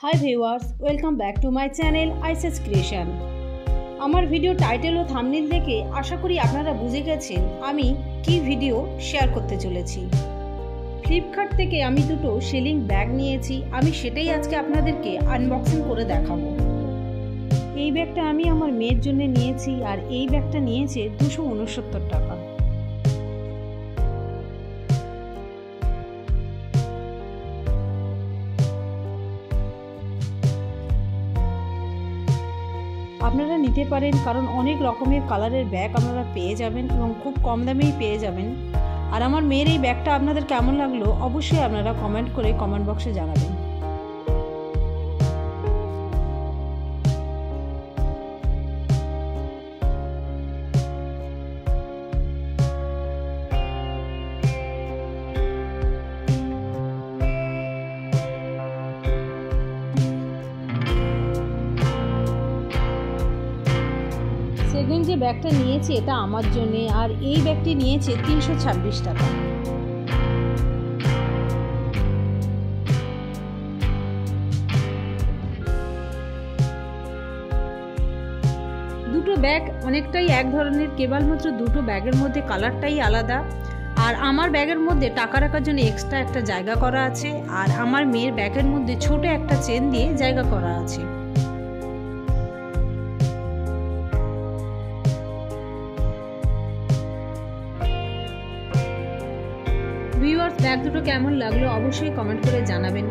Hi viewers, welcome back to my channel Isis Creation. আমার video title ও thumbnail দেখে আশা করি আপনারা বুঝে গেছেন আমি কি ভিডিও শেয়ার করতে চলেছি। ফ্লিপকার্ট থেকে আমি দুটো সেলিং ব্যাগ নিয়েছি, আমি সেটাই আজকে আপনাদেরকে আনবক্সিং করে দেখাবো। এই ব্যাগটা আমি আমার মেয়ের জন্য নিয়েছি আর এই ব্যাগটা নিয়েছে 269 টাকা। আপনারা নিতে পারেন কারণ অনেক রকমের কালারের ব্যাগ আপনারা পেয়ে যাবেন এবং খুব কম দামেই পেয়ে যাবেন। আর আমার মেয়ের এই ব্যাগটা আপনাদের কেমন লাগলো অবশ্যই আপনারা কমেন্ট করে কমেন্ট বক্সে জানাবেন। সেকেন্ড যে ব্যাগটা নিয়েছি এটা আমার জন্যে, আর এই ব্যাগটি নিয়েছে 326 টাকা। দুটো ব্যাগ অনেকটাই এক ধরনের, কেবলমাত্র দুটো ব্যাগের মধ্যে কালারটাই আলাদা। আর আমার ব্যাগের মধ্যে টাকা রাখার জন্য এক্সট্রা একটা জায়গা করা আছে, আর আমার মেয়ের ব্যাগের মধ্যে ছোট একটা চেন দিয়ে জায়গা করা আছে। ভিউয়ার্স, ব্যাগ দুটো কেমন লাগলো অবশ্যই কমেন্ট করে জানাবেন।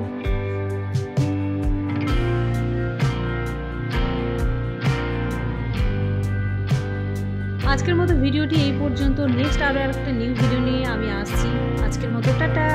আজকের মতো ভিডিওটি এই পর্যন্ত। নেক্সট আরো একটা নিউ ভিডিও নিয়ে আমি আসছি। আজকের মতো টাটা।